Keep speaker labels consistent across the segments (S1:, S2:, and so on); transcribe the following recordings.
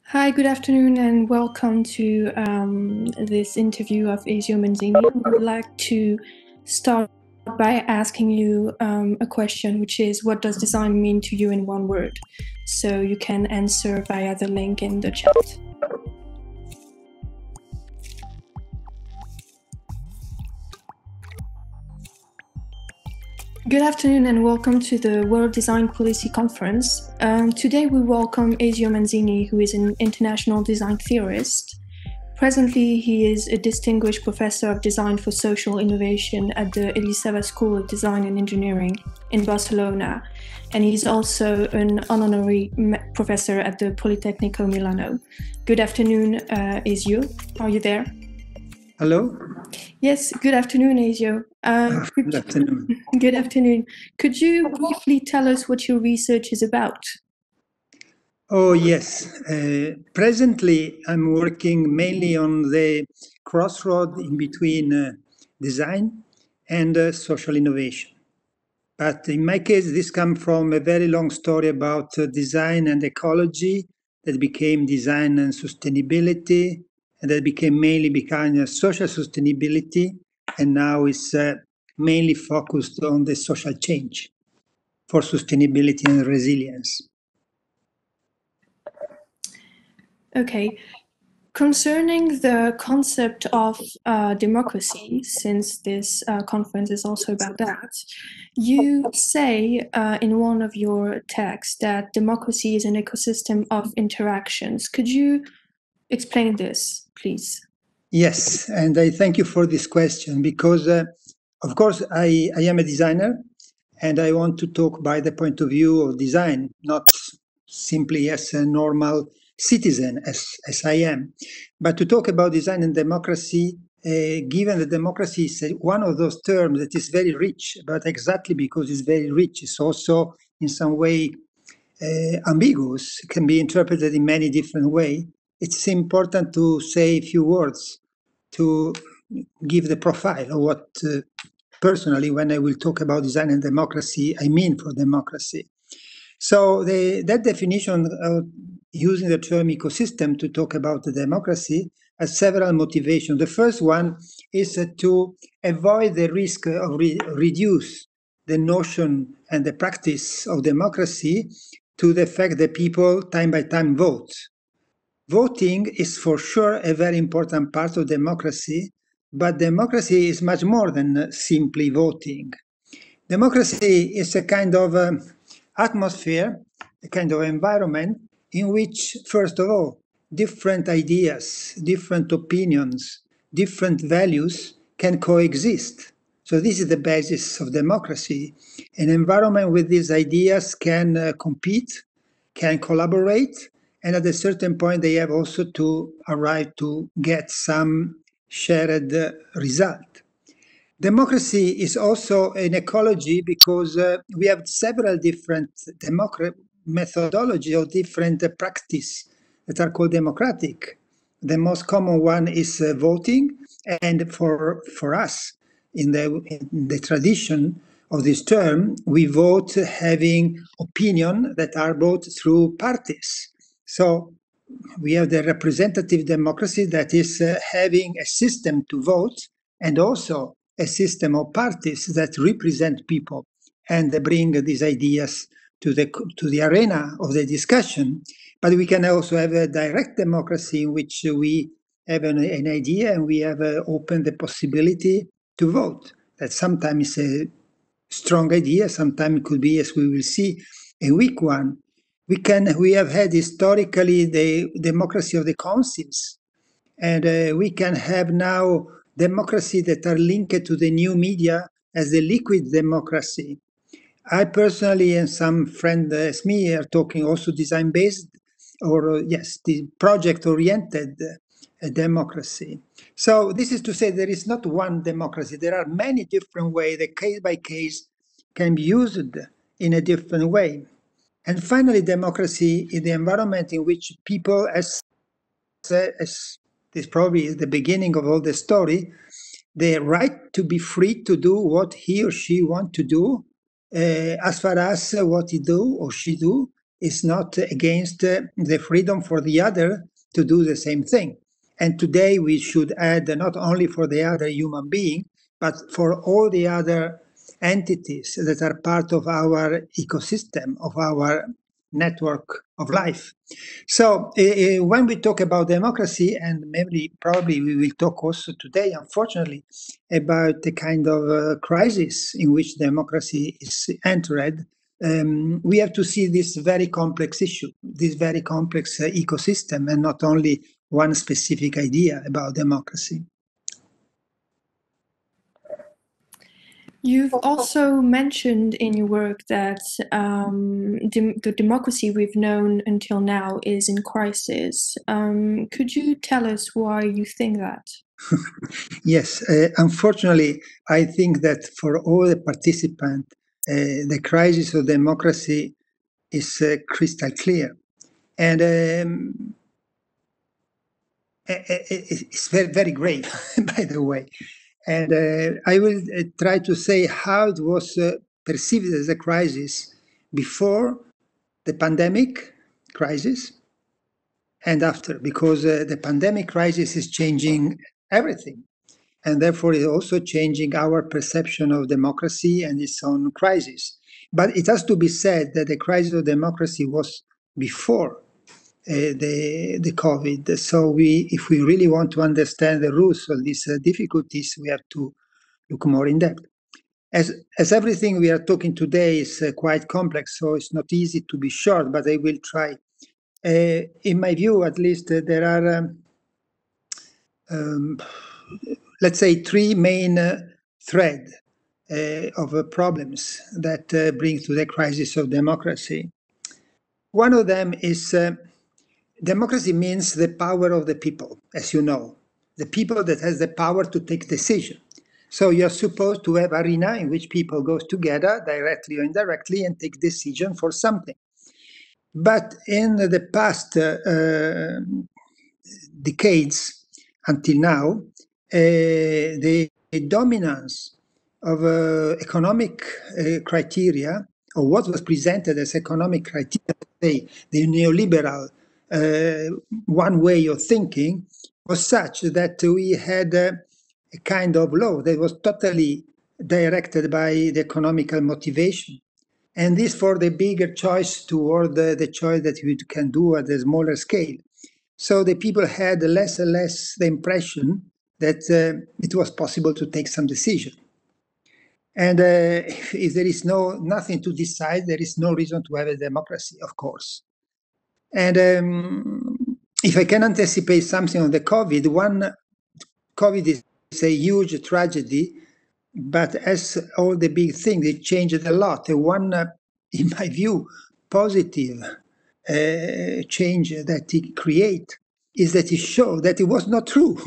S1: Hi, good afternoon, and welcome to this interview of Ezio Manzini. I would like to start by asking you a question, which is, what does design mean to you in one word? So you can answer via the link in the chat. Good afternoon and welcome to the World Design Policy Conference. Today we welcome Ezio Manzini, who is an international design theorist. Presently, he is a distinguished professor of design for social innovation at the Elisava School of Design and Engineering in Barcelona, and he's also an honorary professor at the Polytechnic of Milano. Good afternoon, Ezio. Are you there?
S2: Hello?
S1: Yes, good afternoon, Ezio.
S2: Good afternoon.
S1: Good afternoon. Could you briefly tell us what your research is about?
S2: Oh, yes. Presently, I'm working mainly on the crossroad in between design and social innovation. But in my case, this comes from a very long story about design and ecology that became design and sustainability, and that became social sustainability, and now is mainly focused on the social change for sustainability and resilience.
S1: Okay. Concerning the concept of democracy, since this conference is also about that, you say in one of your texts that democracy is an ecosystem of interactions. Could you explain this, please?
S2: Yes, and I thank you for this question because, of course, I am a designer and I want to talk by the point of view of design, not simply as a normal citizen as I am. But to talk about design and democracy, given that democracy is one of those terms that is very rich, but exactly because it's very rich, it's also in some way ambiguous, can be interpreted in many different ways. It's important to say a few words to give the profile of what personally, when I will talk about design and democracy, I mean for democracy. So that definition of using the term ecosystem to talk about the democracy has several motivations. The first one is to avoid the risk of reduce the notion and the practice of democracy to the fact that people time by time vote. Voting is for sure a very important part of democracy, but democracy is much more than simply voting. Democracy is a kind of atmosphere, a kind of environment in which, first of all, different ideas, different opinions, different values can coexist. So this is the basis of democracy. An environment with these ideas can compete, can collaborate, and at a certain point they have also to arrive to get some shared result. Democracy is also an ecology because we have several different methodology or different practice that are called democratic. The most common one is voting, and for us, in the tradition of this term, we vote having opinion that are voted through parties. So we have the representative democracy that is having a system to vote and also a system of parties that represent people and bring these ideas to the arena of the discussion. But we can also have a direct democracy in which we have an idea and we have opened the possibility to vote. That sometimes is a strong idea, sometimes it could be, as we will see, a weak one. We have had historically the democracy of the councils, and we can have now democracy that are linked to the new media as the liquid democracy. I personally and some friends as me are talking also design-based or yes, the project-oriented democracy. So this is to say there is not one democracy. There are many different ways that case by case can be used in a different way. And finally, democracy is the environment in which people, as this probably is the beginning of all the story, the right to be free to do what he or she want to do, as far as what he do or she do is not against the freedom for the other to do the same thing. And today we should add not only for the other human being, but for all the other entities that are part of our ecosystem, of our network of life. So when we talk about democracy, and maybe probably we will talk also today, unfortunately, about the kind of crisis in which democracy is entered, we have to see this very complex issue, this very complex ecosystem, and not only one specific idea about democracy.
S1: You've also mentioned in your work that the democracy we've known until now is in crisis. Could you tell us why you think that?
S2: Yes, unfortunately, I think that for all the participants, the crisis of democracy is crystal clear. And it's very, very grave, by the way. And I will try to say how it was perceived as a crisis before the pandemic crisis and after, because the pandemic crisis is changing everything. And therefore, it's also changing our perception of democracy and its own crisis. But it has to be said that the crisis of democracy was before the COVID. So if we really want to understand the roots of these difficulties, we have to look more in depth. As everything we are talking today is quite complex, so it's not easy to be short, but I will try. In my view, at least, there are, let's say, three main threads of problems that bring to the crisis of democracy. One of them is democracy means the power of the people, as you know, the people that has the power to take decision. So you're supposed to have arena in which people go together, directly or indirectly, and take decision for something. But in the past decades until now, the dominance of economic criteria, or what was presented as economic criteria, say the neoliberal one way of thinking, was such that we had a kind of law that was totally directed by the economical motivation. And this for the bigger choice toward the choice that we can do at a smaller scale. So the people had less and less the impression that it was possible to take some decision. And if there is nothing to decide, there is no reason to have a democracy, of course. And if I can anticipate something on the COVID is a huge tragedy, but as all the big things, it changed a lot. One, in my view, positive change that it create is that it showed that it was not true,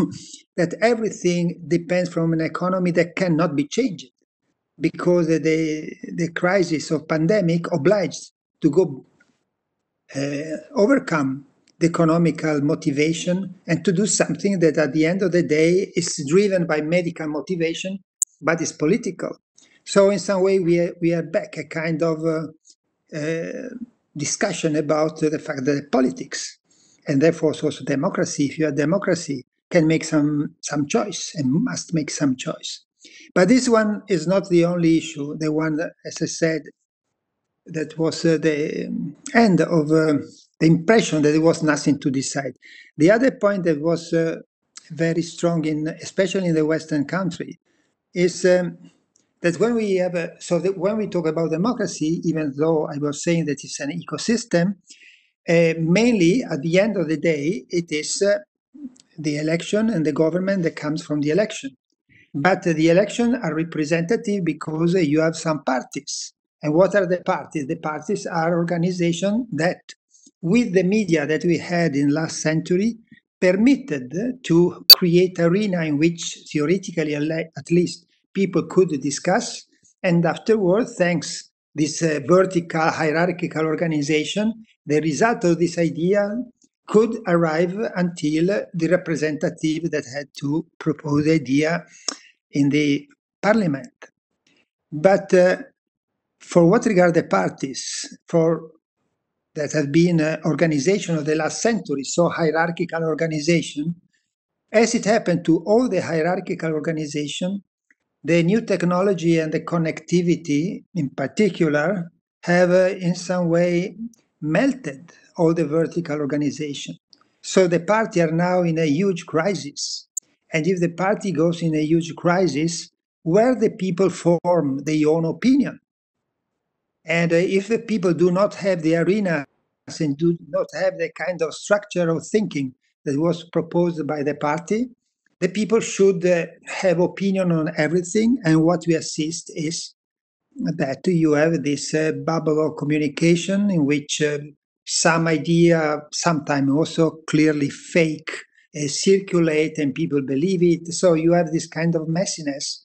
S2: that everything depends from an economy that cannot be changed, because the crisis of pandemic obliged to go overcome the economical motivation and to do something that at the end of the day is driven by medical motivation, but is political. So in some way we are back a kind of discussion about the fact that politics, and therefore also democracy, if you have democracy, can make some choice and must make some choice. But this one is not the only issue. The one that, as I said, that was the end of the impression that there was nothing to decide. The other point that was very strong, especially in the Western country, is that when we have when we talk about democracy, even though I was saying that it's an ecosystem, mainly at the end of the day, it is the election and the government that comes from the election. But the elections are representative because you have some parties. And what are the parties? The parties are organizations that, with the media that we had in last century, permitted to create arena in which theoretically, at least, people could discuss. And afterwards, thanks this vertical hierarchical organization, the result of this idea could arrive until the representative that had to propose the idea in the parliament. But for what regard the parties, for that have been organization of the last century, so hierarchical organization. As it happened to all the hierarchical organization, the new technology and the connectivity in particular have in some way melted all the vertical organization. So the party are now in a huge crisis. And if the party goes in a huge crisis, where the people form their own opinion. And if the people do not have the arenas and do not have the kind of structure of thinking that was proposed by the party, the people should have opinion on everything. And what we assist is that you have this bubble of communication in which some idea, sometimes also clearly fake, circulate and people believe it. So you have this kind of messiness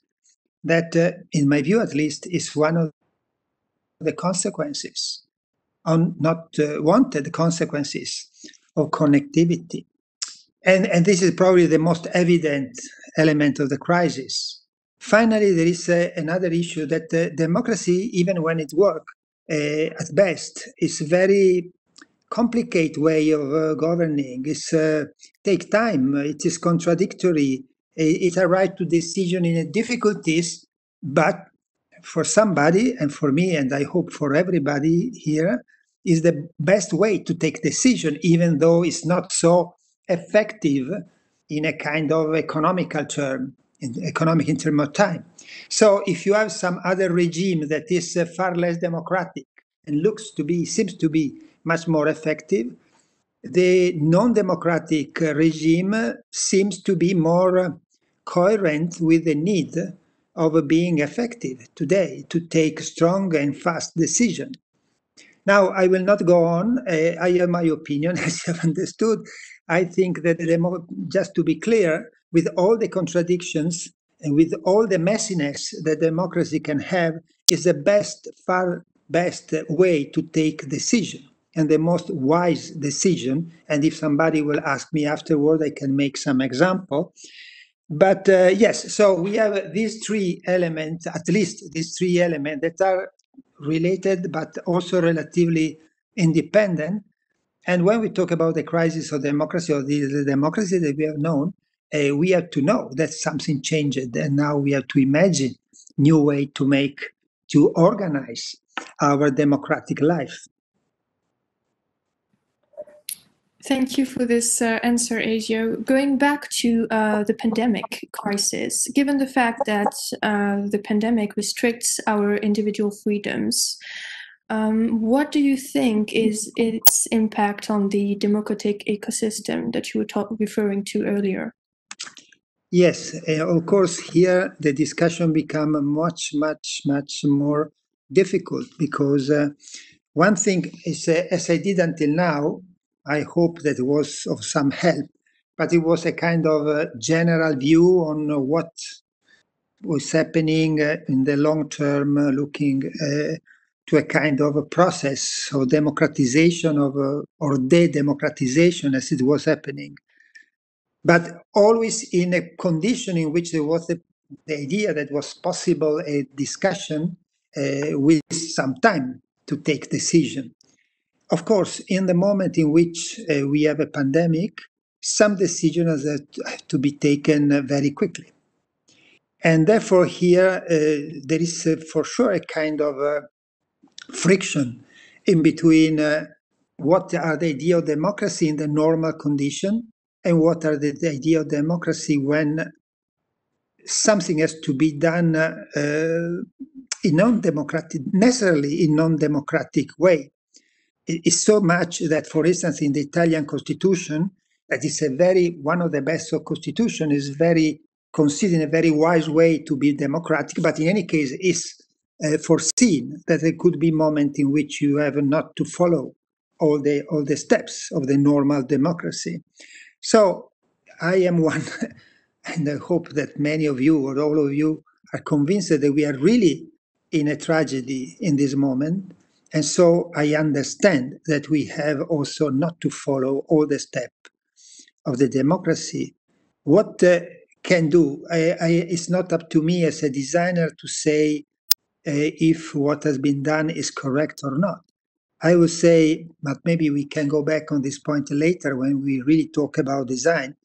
S2: that, in my view at least, is one of the consequences, on not wanted consequences of connectivity. And this is probably the most evident element of the crisis. Finally, there is another issue that democracy, even when it works, at best, is very complicated way of governing. It's take time. It is contradictory. It arrives to decision in difficulties, but for somebody and for me, and I hope for everybody here, is the best way to take decision, even though it's not so effective in a kind of economical term, economic in terms of time. So if you have some other regime that is far less democratic and seems to be much more effective, the non-democratic regime seems to be more coherent with the need of being effective today to take strong and fast decisions. Now, I will not go on. I have my opinion, as you have understood. I think that, just to be clear, with all the contradictions and with all the messiness that democracy can have, is the far best way to take decision and the most wise decision. And if somebody will ask me afterward, I can make some example. But yes, so we have these three elements, at least these three elements that are related, but also relatively independent. And when we talk about the crisis of democracy or the democracy that we have known, we have to know that something changed, and now we have to imagine new way to organize our democratic life.
S1: Thank you for this answer, Ezio. Going back to the pandemic crisis, given the fact that the pandemic restricts our individual freedoms, what do you think is its impact on the democratic ecosystem that you were referring to earlier?
S2: Yes, of course, here the discussion becomes much more difficult because one thing is, as I did until now, I hope that it was of some help, but it was a kind of general view on what was happening in the long term, looking to a kind of a process of democratization or de-democratization as it was happening. But always in a condition in which there was the idea that was possible a discussion with some time to take decision. Of course, in the moment in which we have a pandemic, some decisions have to be taken very quickly. And therefore here there is for sure a kind of friction in between what are the idea of democracy in the normal condition and what are the idea of democracy when something has to be done in non-democratic, necessarily in non-democratic way. It's so much that, for instance, in the Italian constitution, that is one of the best of constitution, is very considered a very wise way to be democratic, but in any case is foreseen that there could be moment in which you have not to follow all the steps of the normal democracy. So I am one, and I hope that many of you or all of you are convinced that we are really in a tragedy in this moment. And so I understand that we have also not to follow all the steps of the democracy. What can do? It's not up to me as a designer to say if what has been done is correct or not. I would say, but maybe we can go back on this point later when we really talk about design.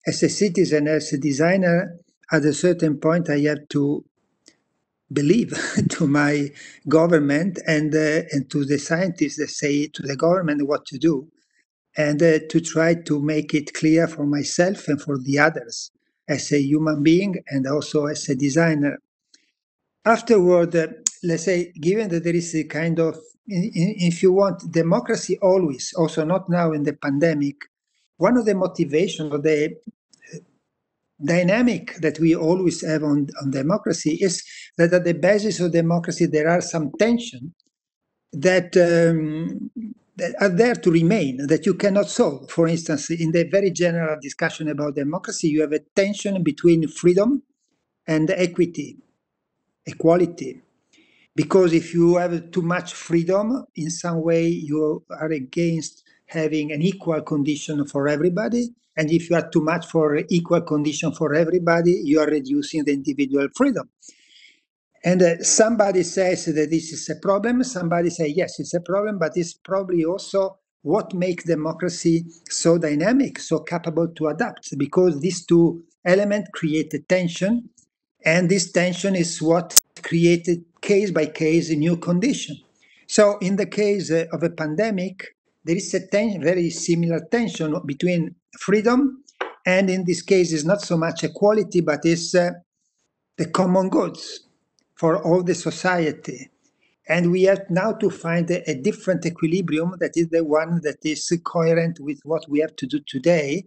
S2: As a citizen, as a designer, at a certain point, I have to believe to my government and to the scientists that say to the government what to do, and to try to make it clear for myself and for the others as a human being and also as a designer. Afterward, let's say, given that there is a kind of, if you want, democracy always, also not now in the pandemic, one of the motivations of the dynamic that we always have on democracy is that at the basis of democracy there are some tension that are there to remain, that you cannot solve. For instance, in the very general discussion about democracy, you have a tension between freedom and equity, equality. Because if you have too much freedom, in some way you are against having an equal condition for everybody. And if you are too much for equal condition for everybody, you are reducing the individual freedom. And somebody says that this is a problem. Somebody says, yes, it's a problem, but it's probably also what makes democracy so dynamic, so capable to adapt, because these two elements create a tension. And this tension is what created case by case a new condition. So in the case of a pandemic, there is a very similar tension between freedom and in this case is not so much equality, but it's the common goods for all the society. And we have now to find a different equilibrium that is the one that is coherent with what we have to do today.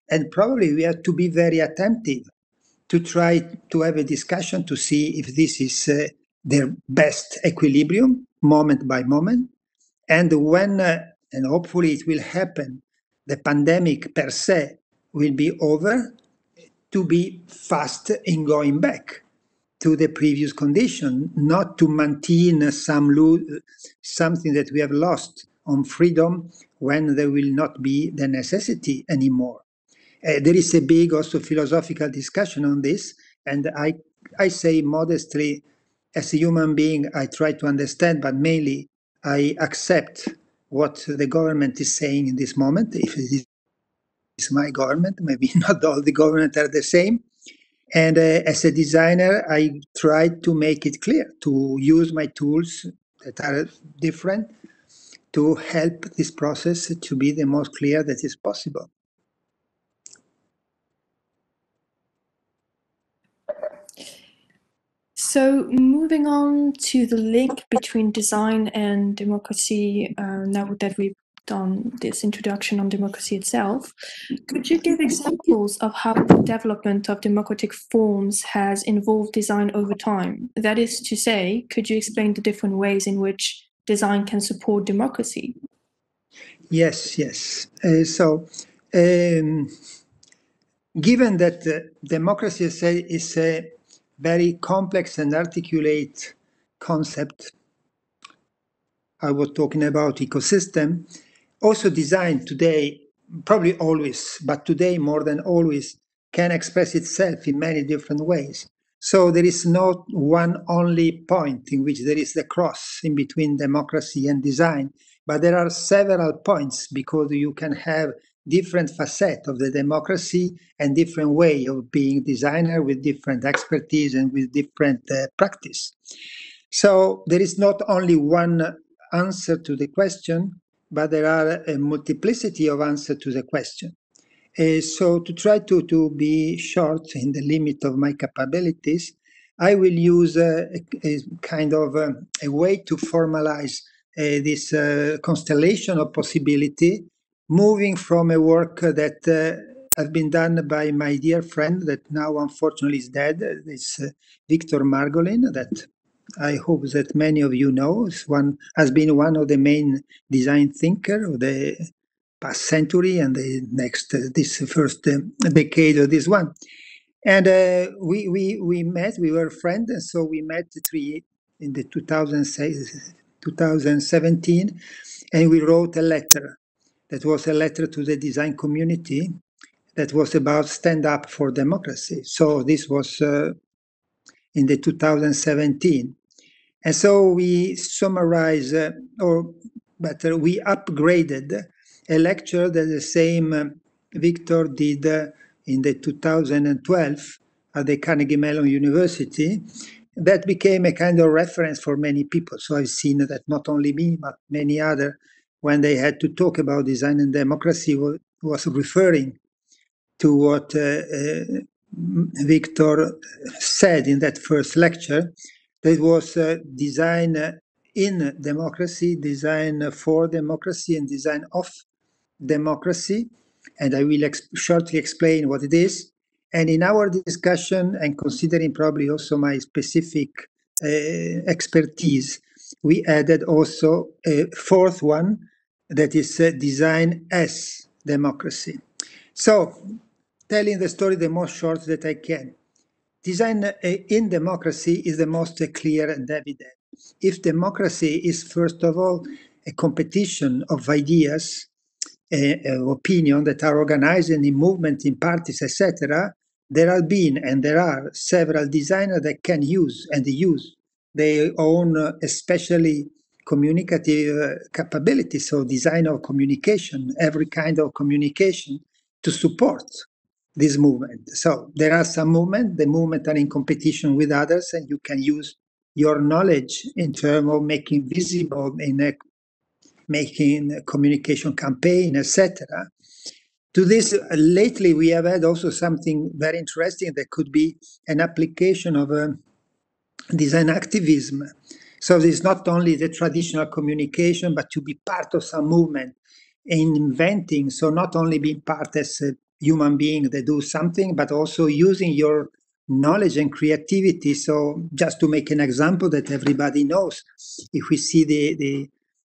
S2: And probably we have to be very attentive to try to have a discussion to see if this is their best equilibrium, moment by moment. And when, and hopefully it will happen, the pandemic per se will be over, to be fast in going back to the previous condition, not to maintain something that we have lost on freedom when there will not be the necessity anymore. There is a big also philosophical discussion on this, and I say modestly, as a human being, I try to understand, but mainly I accept what the government is saying in this moment. If it is my government, maybe not all the governments are the same. And as a designer, I try to make it clear, to use my tools that are different to help this process to be the most clear that is possible.
S1: So moving on to the link between design and democracy, now that we've done this introduction on democracy itself, could you give examples of how the development of democratic forms has involved design over time? That is to say, could you explain the different ways in which design can support democracy?
S2: Yes. Given that democracy is a very complex and articulate concept, I was talking about ecosystem, also design today, probably always, but today more than always, can express itself in many different ways. So there is not one only point in which there is the cross in between democracy and design, but there are several points because you can have different facets of the democracy and different way of being designer with different expertise and with different practice. So there is not only one answer to the question, but there are a multiplicity of answers to the question. So to try to be short in the limit of my capabilities, I will use a kind of a way to formalize this constellation of possibility, moving from a work that has been done by my dear friend that now unfortunately is dead, it's Victor Margolin, that I hope that many of you know. Has been one of the main design thinker of the past century and the next this first decade of this one. And we met. We were friends, and so we met in the 2017, and we wrote a letter. That was a letter to the design community that was about stand up for democracy. So this was in the 2017. And so we summarize, or but we upgraded a lecture that the same Victor did in the 2012 at the Carnegie Mellon University. That became a kind of reference for many people. So I've seen that not only me, but many other, when they had to talk about design and democracy, was referring to what Victor said in that first lecture. That was design in democracy, design for democracy, and design of democracy. And I will shortly explain what it is. And in our discussion, and considering probably also my specific expertise, we added also a fourth one, that is design as democracy. So, telling the story the most short that I can. Design in democracy is the most clear and evident. If democracy is, first of all, a competition of ideas, opinion that are organized in movement, in parties, etc., there have been and there are several designers that can use and use their own, especially communicative capabilities, so design of communication, every kind of communication to support this movement. So there are some movements, the movement are in competition with others, and you can use your knowledge in terms of making visible, in making a communication campaign, etc. To this, lately we have had also something very interesting that could be an application of design activism. So it's not only the traditional communication, but to be part of some movement in inventing. So not only being part as a human being that do something, but also using your knowledge and creativity. So just to make an example that everybody knows, if we see the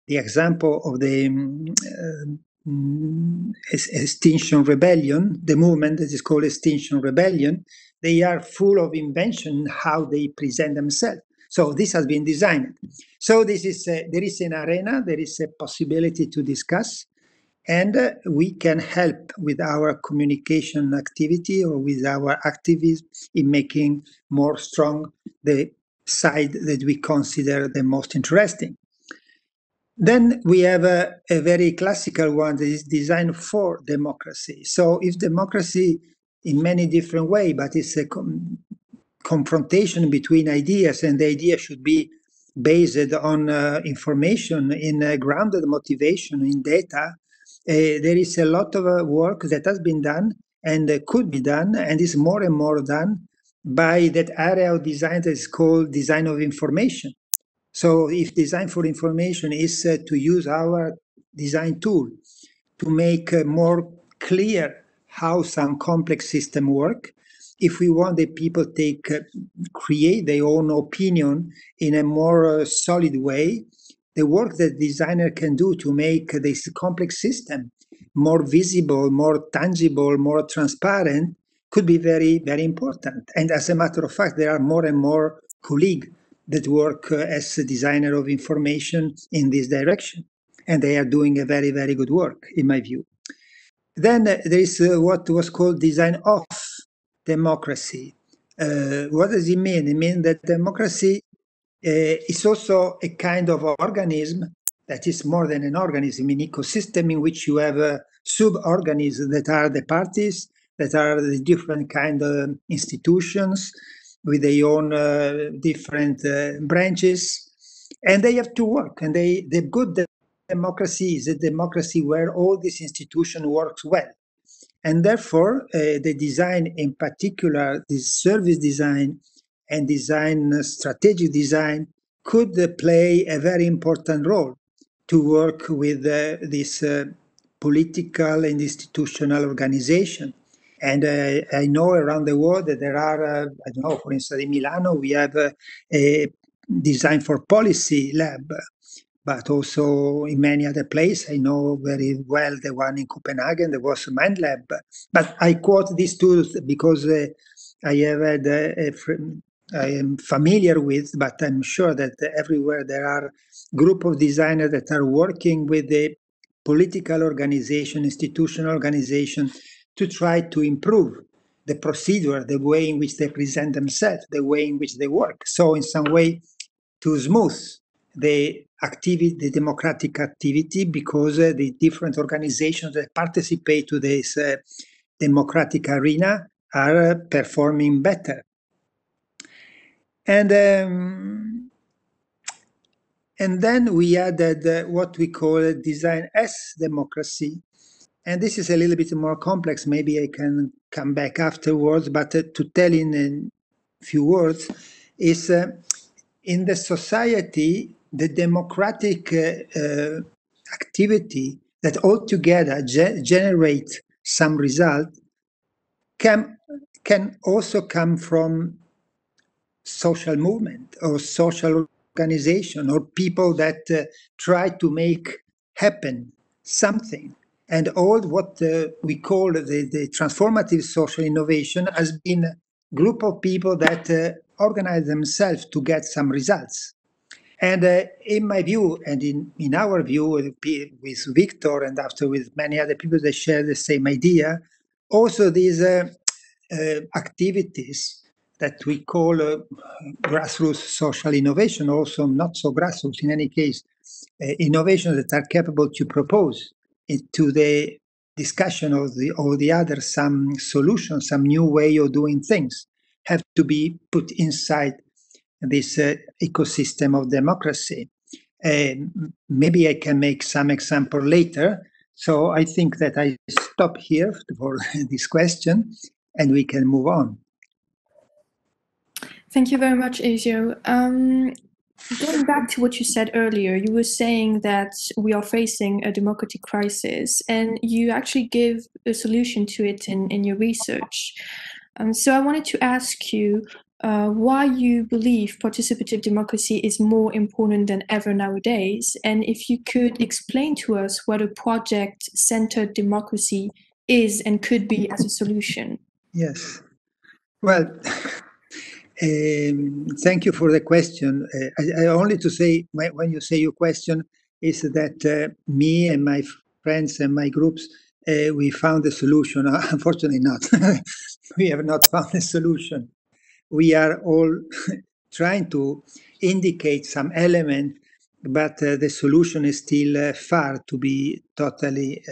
S2: example of the Extinction Rebellion, the movement that is called Extinction Rebellion, they are full of invention how they present themselves. So this has been designed. So this is there is an arena, there is a possibility to discuss, and we can help with our communication activity or with our activism in making more strong the side that we consider the most interesting. Then we have a very classical one that is designed for democracy. So if democracy in many different ways, but it's a confrontation between ideas, and the idea should be based on information, in grounded motivation, in data. There is a lot of work that has been done and could be done, and is more and more done by that area of design that is called design of information. So if design for information is to use our design tool to make more clear how some complex system work, if we want that people create their own opinion in a more solid way, the work that designer can do to make this complex system more visible, more tangible, more transparent could be very, very important. And as a matter of fact, there are more and more colleagues that work as a designer of information in this direction. And they are doing a very, very good work, in my view. Then there is what was called design of democracy. What does it mean? It means that democracy is also a kind of organism that is more than an organism, an ecosystem in which you have sub-organisms that are the parties, that are the different kind of institutions with their own different branches, and they have to work. And the good democracy is a democracy where all this institution works well. And therefore, the design in particular, this service design and design, strategic design, could play a very important role to work with this political and institutional organization. And I know around the world that there are, I don't know, for instance, in Milano, we have a design for policy lab, but also in many other places. I know very well the one in Copenhagen, there was a Mind Lab. But I quote these tools because I have had I am familiar with, but I'm sure that everywhere there are group of designers that are working with the political organization, institutional organization, to try to improve the procedure, the way in which they present themselves, the way in which they work. So in some way to smooth the democratic activity, because the different organizations that participate to this democratic arena are performing better. And then we added what we call design as democracy. And this is a little bit more complex. Maybe I can come back afterwards, but to tell in a few words is in the society, the democratic activity that altogether generate some result can also come from social movement or social organization or people that try to make happen something. And all what we call the transformative social innovation has been a group of people that organize themselves to get some results. And in my view, and in our view, with Victor and after with many other people that share the same idea, also these activities that we call grassroots social innovation, also not so grassroots in any case, innovations that are capable to propose to the discussion of the other some solution, some new way of doing things, have to be put inside this ecosystem of democracy. Maybe I can make some example later. So I think that I stop here for this question and we can move on.
S1: Thank you very much, Ezio. Going back to what you said earlier, you were saying that we are facing a democratic crisis, and you actually give a solution to it in your research. So I wanted to ask you why you believe participative democracy is more important than ever nowadays, and if you could explain to us what a project-centered democracy is and could be as a solution.
S2: Yes. Well, thank you for the question. I only to say, when you say your question, is that me and my friends and my groups, we found a solution. Unfortunately not. We have not found a solution. We are all trying to indicate some element, but the solution is still far to be totally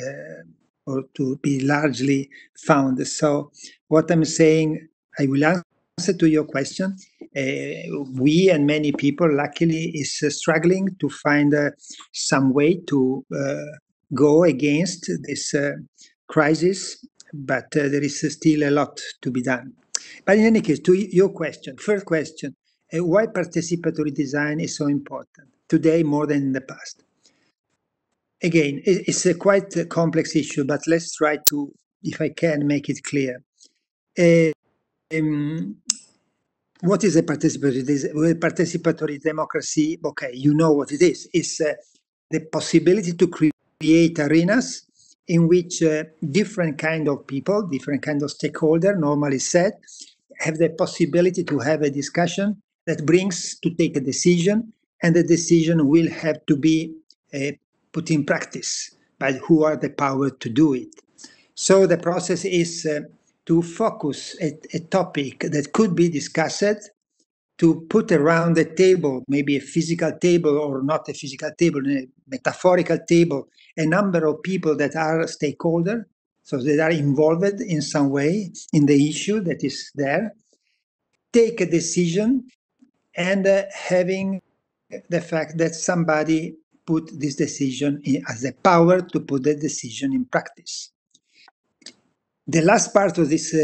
S2: or to be largely found. So what I'm saying, I will answer to your question. We and many people, luckily, is struggling to find some way to go against this crisis, but there is still a lot to be done. But in any case, to your question, first question, why participatory design is so important today more than in the past? Again, it's a quite a complex issue, but let's try to, if I can, make it clear. What is a participatory democracy? Okay, you know what it is. It's the possibility to create arenas in which different kind of people, different kind of stakeholder, normally said, have the possibility to have a discussion that brings to take a decision, and the decision will have to be put in practice by who are the power to do it. So the process is to focus a topic that could be discussed, to put around the table, maybe a physical table or not a physical table, a metaphorical table, a number of people that are stakeholders, so they are involved in some way in the issue that is there, take a decision, and having the fact that somebody put this decision as the power to put the decision in practice. The last part of this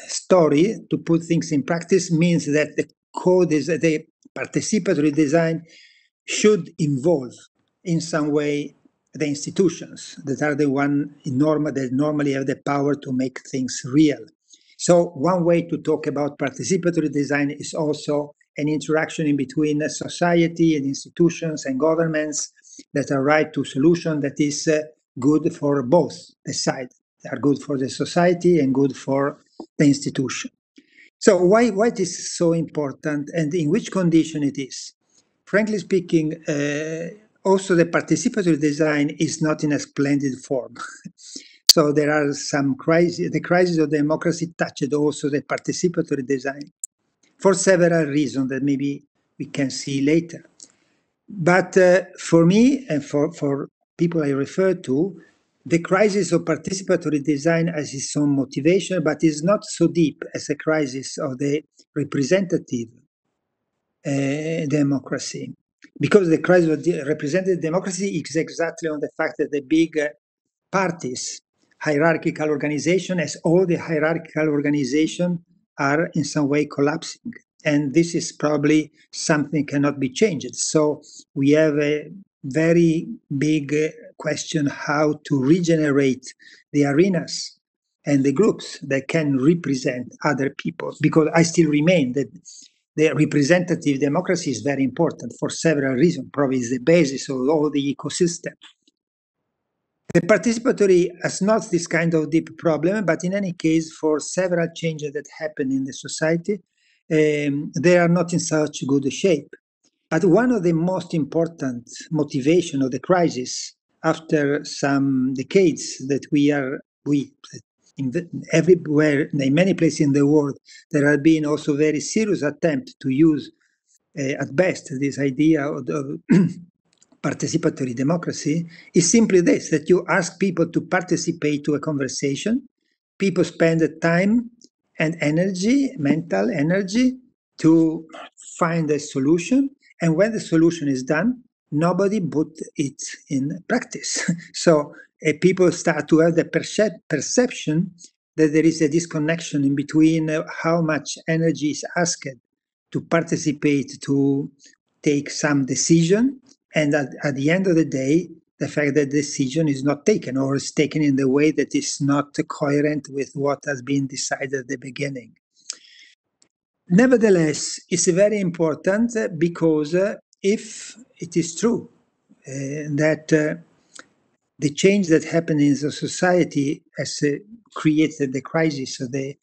S2: story, to put things in practice, means that the code is the participatory design should involve in some way the institutions that are the one that normally have the power to make things real. So one way to talk about participatory design is also an interaction in between society and institutions and governments that are right to solution that is good for both the sides. They are good for the society and good for the institution. So why it is so important and in which condition it is? Frankly speaking, also the participatory design is not in a splendid form. So there are some crises. The crisis of democracy touched also the participatory design for several reasons that maybe we can see later. But for me and for people I refer to, the crisis of participatory design has its own motivation, but is not so deep as a crisis of the representative democracy. Because the crisis of the representative democracy is exactly on the fact that the big parties, hierarchical organization, as all the hierarchical organization are in some way collapsing. And this is probably something cannot be changed. So we have a very big question how to regenerate the arenas and the groups that can represent other people, because I still remain that the representative democracy is very important for several reasons. Probably is the basis of all the ecosystem. The participatory has not this kind of deep problem, but in any case, for several changes that happen in the society, they are not in such good shape. But one of the most important motivation of the crisis, after some decades that everywhere, in many places in the world, there have been also very serious attempts to use, at best, this idea of participatory democracy, is simply this, that you ask people to participate to a conversation. People spend the time and energy, mental energy, to find a solution. And when the solution is done, nobody put it in practice. So people start to have the perception that there is a disconnection in between how much energy is asked to participate, to take some decision, and at the end of the day, the fact that the decision is not taken or is taken in the way that is not coherent with what has been decided at the beginning. Nevertheless, it's very important because if it is true that the change that happened in the society has created the crisis of the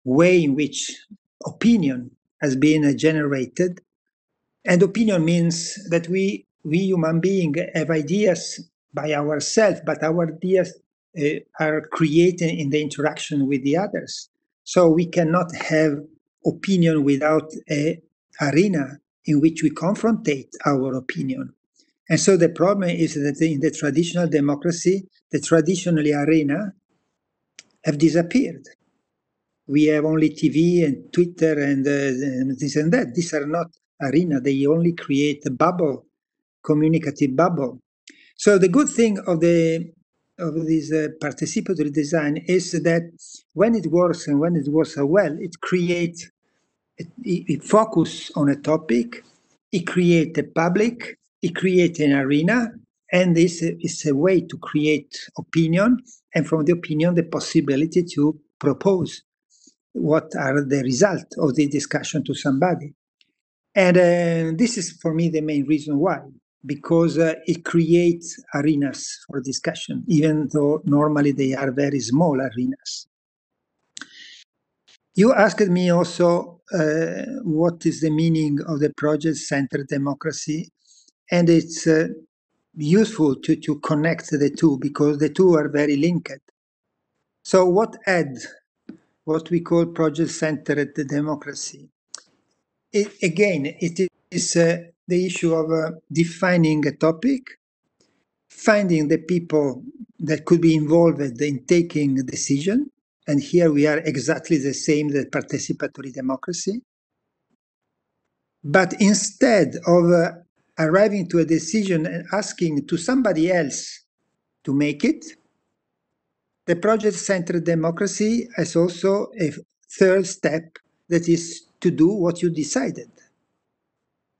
S2: way in which opinion has been generated, and opinion means that we human beings have ideas by ourselves, but our ideas are created in the interaction with the others. So we cannot have opinion without an arena in which we confrontate our opinion. And so the problem is that in the traditional democracy, the traditional arena have disappeared. We have only TV and Twitter and this and that. These are not arena. They only create a bubble, communicative bubble. So the good thing of this participatory design is that when it works and when it works well, it creates, it focus on a topic, it creates a public, it creates an arena, and this is a way to create opinion, and from the opinion, the possibility to propose what are the results of the discussion to somebody. And this is for me the main reason why, because it creates arenas for discussion, even though normally they are very small arenas. You asked me also what is the meaning of the project-centered democracy, and it's useful to connect the two because the two are very linked. So what we call project-centered democracy? It is the issue of defining a topic, finding the people that could be involved in taking a decision, and here we are exactly the same as participatory democracy. But instead of arriving to a decision and asking to somebody else to make it, the project-centered democracy has also a third step, that is to do what you decided.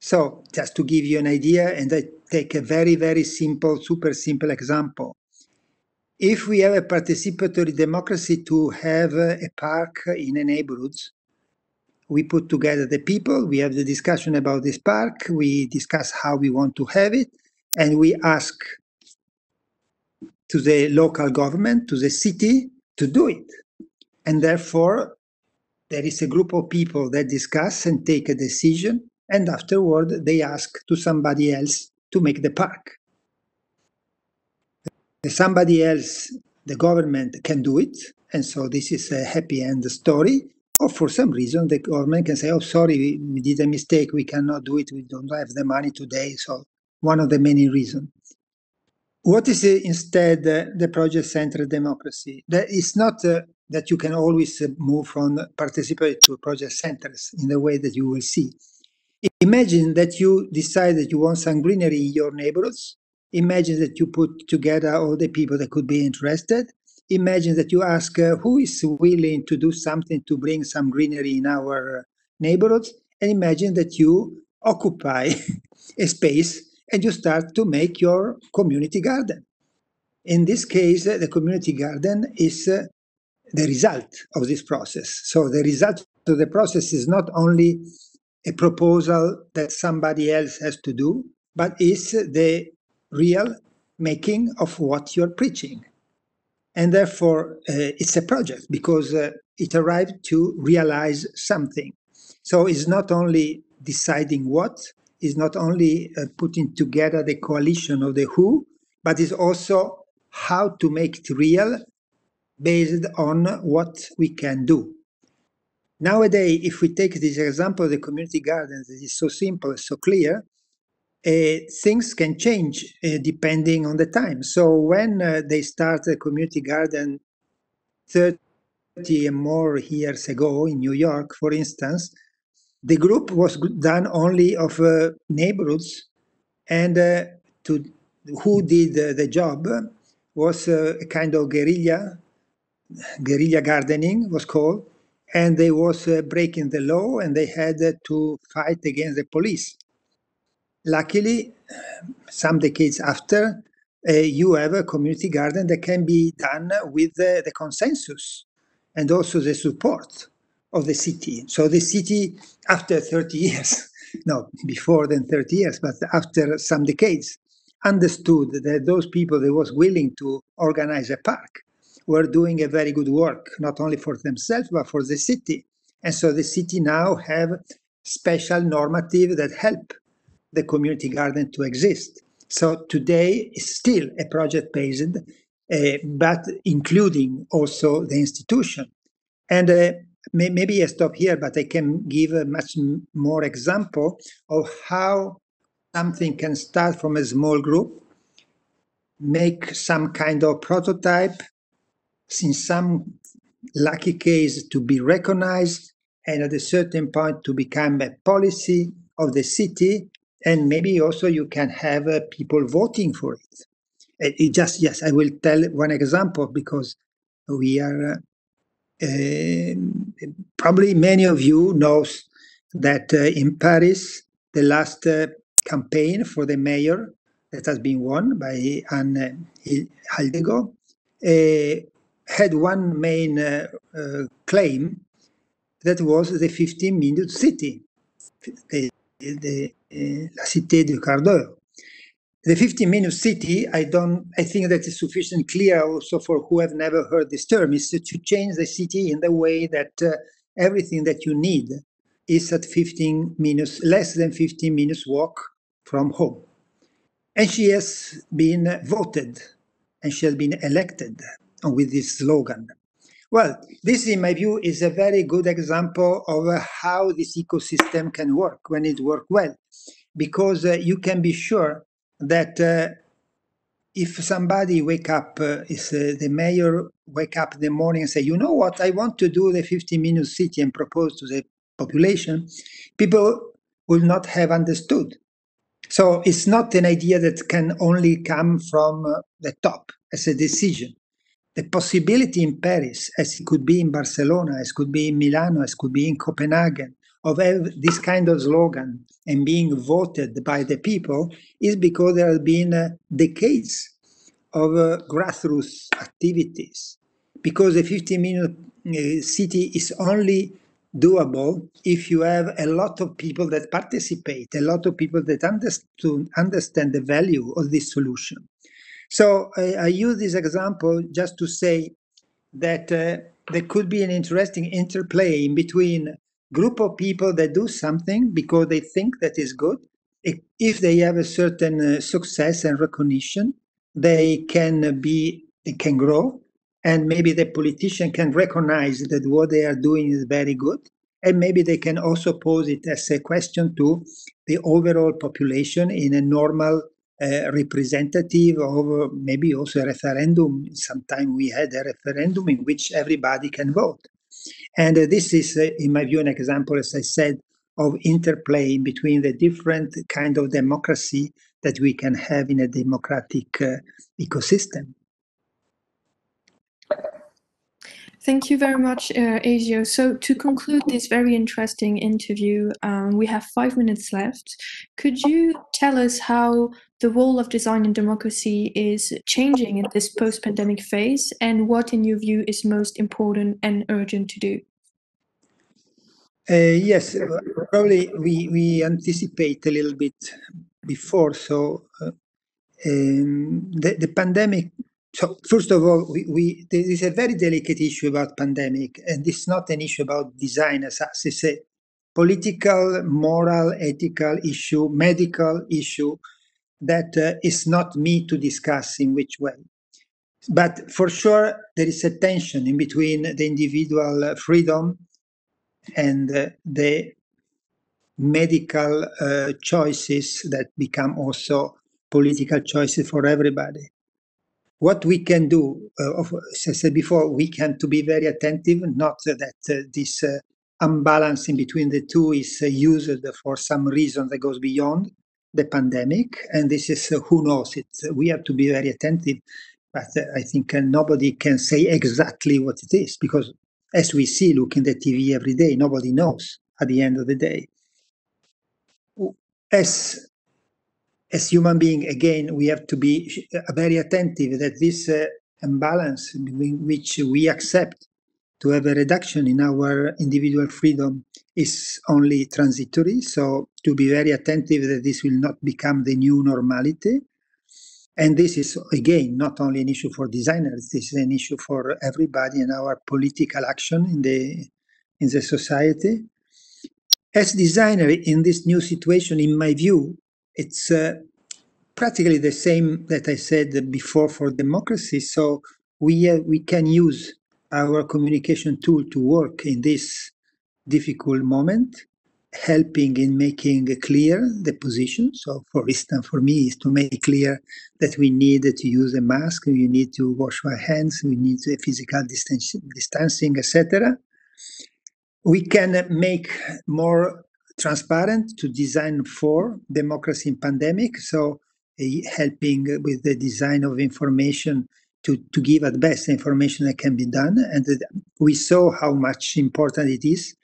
S2: So just to give you an idea, and I take a very, very simple, super simple example. If we have a participatory democracy to have a park in a neighborhood, we put together the people, we have the discussion about this park, we discuss how we want to have it, and we ask to the local government, to the city, to do it. And therefore, there is a group of people that discuss and take a decision, and afterward they ask to somebody else to make the park. Somebody else, the government, can do it, and so this is a happy end story. Or for some reason, the government can say, oh, sorry, we did a mistake, we cannot do it, we don't have the money today, so one of the many reasons. What is instead the project-centered democracy? That is not that you can always move from participatory to project-centered in the way that you will see. Imagine that you decide that you want some greenery in your neighborhoods. Imagine that you put together all the people that could be interested. Imagine that you ask who is willing to do something to bring some greenery in our neighborhoods. And imagine that you occupy a space and you start to make your community garden. In this case, the community garden is the result of this process. So the result of the process is not only a proposal that somebody else has to do, but is the real making of what you're preaching. And therefore, it's a project because it arrived to realize something. So it's not only deciding what, it's not only putting together the coalition of the who, but it's also how to make it real based on what we can do. Nowadays, if we take this example of the community gardens, it is so simple, so clear, things can change depending on the time. So when they start a community garden 30 and more years ago in New York, for instance, the group was done only of neighborhoods, and who did the job was a kind of guerrilla gardening was called, and they was breaking the law, and they had to fight against the police. Luckily, some decades after, you have a community garden that can be done with the consensus and also the support of the city. So the city, after 30 years, no, before than 30 years, but after some decades, understood that those people that was willing to organize a park were doing a very good work, not only for themselves, but for the city. And so the city now have special normative that help the community garden to exist. So today is still a project-based, but including also the institution. And maybe I stop here, but I can give a much more example of how something can start from a small group, make some kind of prototype, in some lucky case to be recognized, and at a certain point to become a policy of the city, and maybe also you can have people voting for it. Yes, I will tell one example because we are probably many of you knows that in Paris, the last campaign for the mayor that has been won by Anne Hidalgo had one main claim that was the 15-minute city, la cité du quart d'heure. The 15-minute city, I think that is sufficiently clear also for who have never heard this term, is to change the city in the way that everything that you need is at 15 minutes, less than 15 minutes walk from home. And she has been voted and she has been elected with this slogan. Well, this, in my view, is a very good example of how this ecosystem can work when it works well, because you can be sure that if somebody wake up, the mayor wake up in the morning and say, you know what, I want to do the 15-minute city and propose to the population, people will not have understood. So it's not an idea that can only come from the top as a decision. The possibility in Paris, as it could be in Barcelona, as could be in Milano, as could be in Copenhagen, of this kind of slogan and being voted by the people is because there have been decades of grassroots activities. Because a 15-minute city is only doable if you have a lot of people that participate, a lot of people that understand the value of this solution. So I use this example just to say that there could be an interesting interplay in between group of people that do something because they think that is good. If they have a certain success and recognition, they can grow, and maybe the politician can recognize that what they are doing is very good, and maybe they can also pose it as a question to the overall population in a normal representative of maybe also a referendum. Sometimes we had a referendum in which everybody can vote. And this is, in my view, an example, as I said, of interplay between the different kind of democracy that we can have in a democratic ecosystem.
S1: Thank you very much, Ezio. So to conclude this very interesting interview, we have 5 minutes left. Could you tell us how the role of design in democracy is changing in this post-pandemic phase, and what, in your view, is most important and urgent to do?
S2: Yes, probably we anticipate a little bit before. So the pandemic. So first of all, there is a very delicate issue about pandemic, and it's not an issue about design as such. It's a political, moral, ethical issue, medical issue that is not me to discuss in which way. But for sure, there is a tension in between the individual freedom and the medical choices that become also political choices for everybody. What we can do, as I said before, we can to be very attentive, not that this imbalance in between the two is used for some reason that goes beyond the pandemic. And this is, who knows it. We have to be very attentive. But I think nobody can say exactly what it is, because as we see, looking at the TV every day, nobody knows at the end of the day. As human being, again, we have to be very attentive that this imbalance in which we accept to have a reduction in our individual freedom is only transitory. So to be very attentive that this will not become the new normality. And this is, again, not only an issue for designers, this is an issue for everybody in our political action in the society. As designer in this new situation, in my view, it's practically the same that I said before for democracy. So we can use our communication tool to work in this difficult moment, helping in making clear the position. So, for instance, for me, is to make clear that we need to use a mask, we need to wash our hands, we need physical distancing, etc. We can make more transparent to design for democracy in pandemic. So helping with the design of information to give at best information that can be done. And we saw how much important it is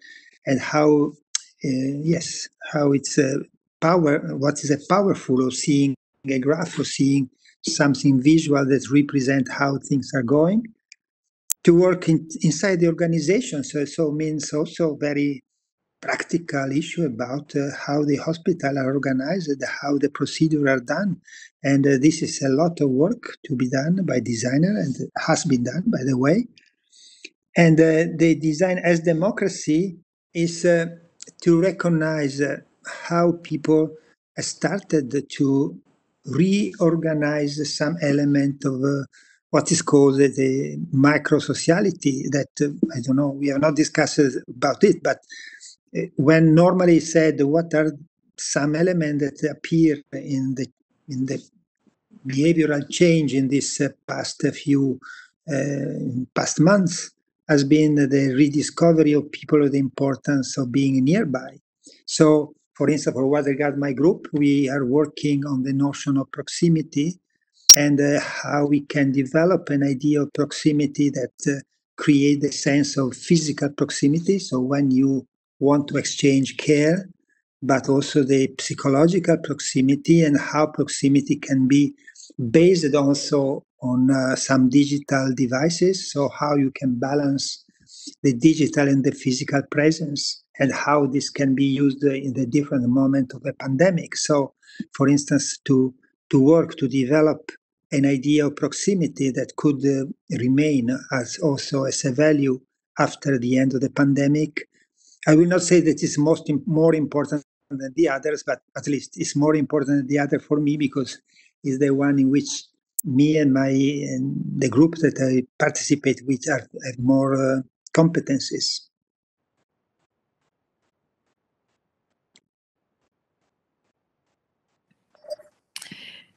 S2: and how, how it's what is a powerful of seeing a graph or seeing something visual that represent how things are going. To work inside the organization, so means also very practical issue about how the hospital are organized, how the procedures are done. And this is a lot of work to be done by designer, and has been done, by the way. And the design as democracy is to recognize how people started to reorganize some element of what is called the micro-sociality that, I don't know, we have not discussed about it, but when normally said what are some elements that appear in the behavioral change in this past months, has been the rediscovery of people of the importance of being nearby. So, for instance, for what regards my group, we are working on the notion of proximity and how we can develop an idea of proximity that create a sense of physical proximity. So when you want to exchange care, but also the psychological proximity and how proximity can be based also on some digital devices. So how you can balance the digital and the physical presence and how this can be used in the different moment of a pandemic. So, for instance, to work to develop an idea of proximity that could remain as also as a value after the end of the pandemic. I will not say that it's more important than the others, but at least it's more important than the other for me because it's the one in which me and the group that I participate with have more competencies.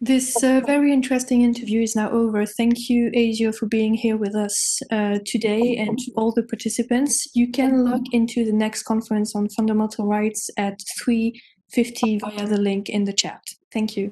S1: This very interesting interview is now over. Thank you, Ezio, for being here with us today, and to all the participants. You can log into the next conference on fundamental rights at 3:50 via the link in the chat. Thank you.